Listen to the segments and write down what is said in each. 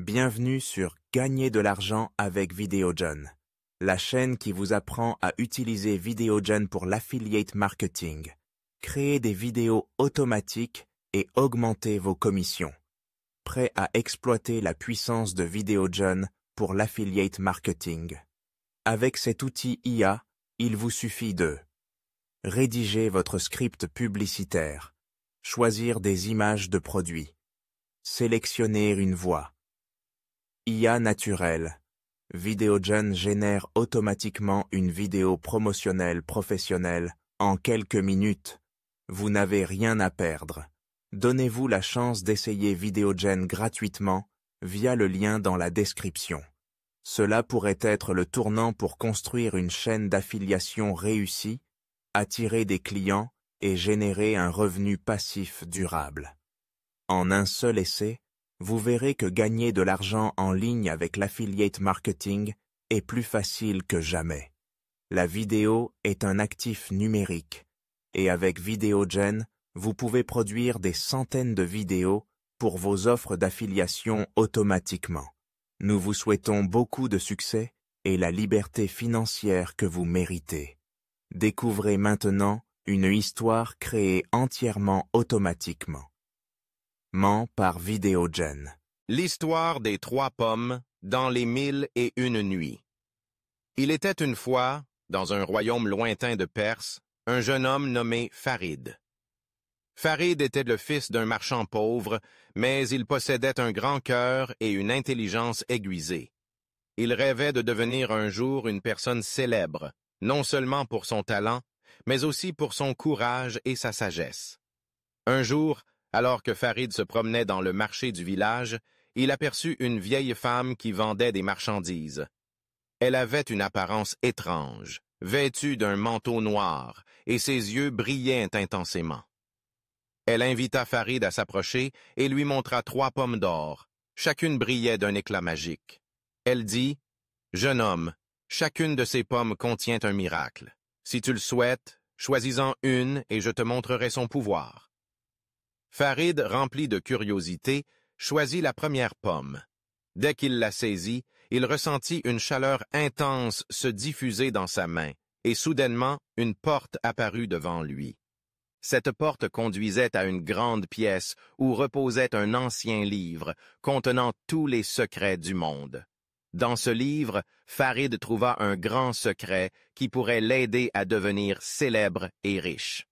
Bienvenue sur Gagner de l'argent avec Videogen, la chaîne qui vous apprend à utiliser Videogen pour l'affiliate marketing, créer des vidéos automatiques et augmenter vos commissions. Prêt à exploiter la puissance de Videogen pour l'affiliate marketing. Avec cet outil IA, il vous suffit de rédiger votre script publicitaire, choisir des images de produits, sélectionner une voix. IA naturelle. Videogen génère automatiquement une vidéo promotionnelle professionnelle en quelques minutes. Vous n'avez rien à perdre. Donnez-vous la chance d'essayer Videogen gratuitement via le lien dans la description. Cela pourrait être le tournant pour construire une chaîne d'affiliation réussie, attirer des clients et générer un revenu passif durable. En un seul essai, vous verrez que gagner de l'argent en ligne avec l'affiliate marketing est plus facile que jamais. La vidéo est un actif numérique et avec Videogen, vous pouvez produire des centaines de vidéos pour vos offres d'affiliation automatiquement. Nous vous souhaitons beaucoup de succès et la liberté financière que vous méritez. Découvrez maintenant une histoire créée entièrement automatiquement. Par Videogen. L'histoire des 3 pommes dans les 1001 nuits. Il était une fois, dans un royaume lointain de Perse, un jeune homme nommé Farid. Farid était le fils d'un marchand pauvre, mais il possédait un grand cœur et une intelligence aiguisée. Il rêvait de devenir un jour une personne célèbre, non seulement pour son talent, mais aussi pour son courage et sa sagesse. Un jour, alors que Farid se promenait dans le marché du village, il aperçut une vieille femme qui vendait des marchandises. Elle avait une apparence étrange, vêtue d'un manteau noir, et ses yeux brillaient intensément. Elle invita Farid à s'approcher et lui montra 3 pommes d'or. Chacune brillait d'un éclat magique. Elle dit, « Jeune homme, chacune de ces pommes contient un miracle. Si tu le souhaites, choisis-en une et je te montrerai son pouvoir. » Farid, rempli de curiosité, choisit la première pomme. Dès qu'il la saisit, il ressentit une chaleur intense se diffuser dans sa main, et soudainement, une porte apparut devant lui. Cette porte conduisait à une grande pièce où reposait un ancien livre contenant tous les secrets du monde. Dans ce livre, Farid trouva un grand secret qui pourrait l'aider à devenir célèbre et riche.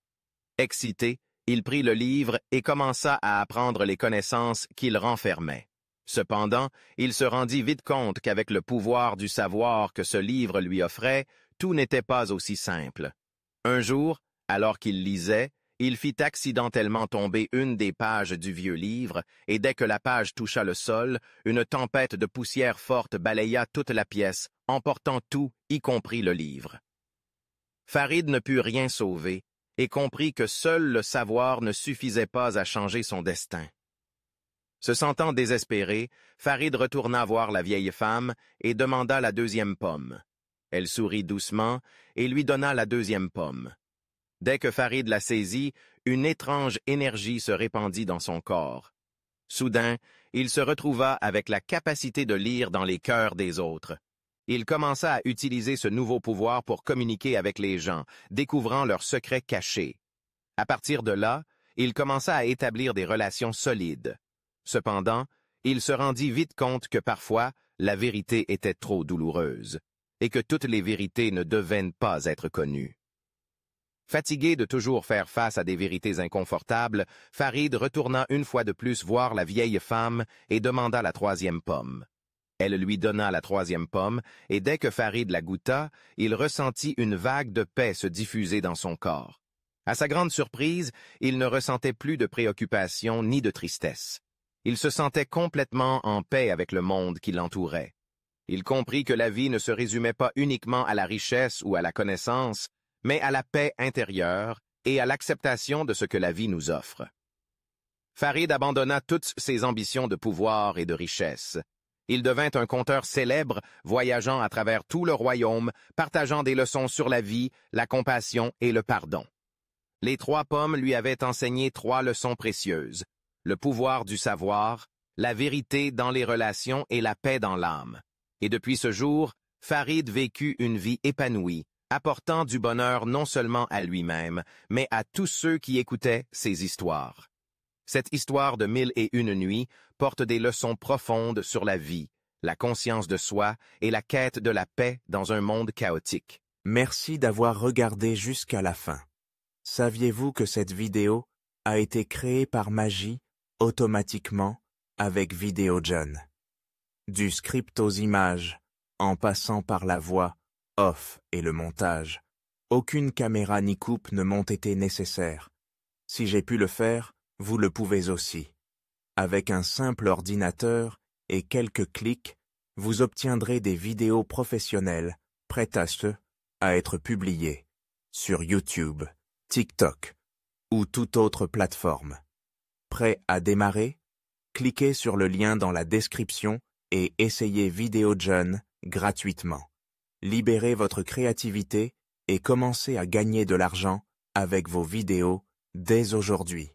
Excité, il prit le livre et commença à apprendre les connaissances qu'il renfermait. Cependant, il se rendit vite compte qu'avec le pouvoir du savoir que ce livre lui offrait, tout n'était pas aussi simple. Un jour, alors qu'il lisait, il fit accidentellement tomber une des pages du vieux livre, et dès que la page toucha le sol, une tempête de poussière forte balaya toute la pièce, emportant tout, y compris le livre. Farid ne put rien sauver, et comprit que seul le savoir ne suffisait pas à changer son destin. Se sentant désespéré, Farid retourna voir la vieille femme et demanda la 2e pomme. Elle sourit doucement et lui donna la 2e pomme. Dès que Farid la saisit, une étrange énergie se répandit dans son corps. Soudain, il se retrouva avec la capacité de lire dans les cœurs des autres. Il commença à utiliser ce nouveau pouvoir pour communiquer avec les gens, découvrant leurs secrets cachés. À partir de là, il commença à établir des relations solides. Cependant, il se rendit vite compte que parfois, la vérité était trop douloureuse, et que toutes les vérités ne devaient pas être connues. Fatigué de toujours faire face à des vérités inconfortables, Farid retourna une fois de plus voir la vieille femme et demanda la 3e pomme. Elle lui donna la 3e pomme, et dès que Farid la goûta, il ressentit une vague de paix se diffuser dans son corps. À sa grande surprise, il ne ressentait plus de préoccupation ni de tristesse. Il se sentait complètement en paix avec le monde qui l'entourait. Il comprit que la vie ne se résumait pas uniquement à la richesse ou à la connaissance, mais à la paix intérieure et à l'acceptation de ce que la vie nous offre. Farid abandonna toutes ses ambitions de pouvoir et de richesse. Il devint un conteur célèbre, voyageant à travers tout le royaume, partageant des leçons sur la vie, la compassion et le pardon. Les 3 pommes lui avaient enseigné 3 leçons précieuses: le pouvoir du savoir, la vérité dans les relations et la paix dans l'âme. Et depuis ce jour, Farid vécut une vie épanouie, apportant du bonheur non seulement à lui-même, mais à tous ceux qui écoutaient ses histoires. Cette histoire de 1001 nuits porte des leçons profondes sur la vie, la conscience de soi et la quête de la paix dans un monde chaotique. Merci d'avoir regardé jusqu'à la fin. Saviez-vous que cette vidéo a été créée par magie, automatiquement, avec Vidéo John? Du script aux images, en passant par la voix, off et le montage, aucune caméra ni coupe ne m'ont été nécessaires. Si j'ai pu le faire, vous le pouvez aussi. Avec un simple ordinateur et quelques clics, vous obtiendrez des vidéos professionnelles, prêtes à être publiées sur YouTube, TikTok ou toute autre plateforme. Prêt à démarrer? Cliquez sur le lien dans la description et essayez Vidéo John gratuitement. Libérez votre créativité et commencez à gagner de l'argent avec vos vidéos dès aujourd'hui.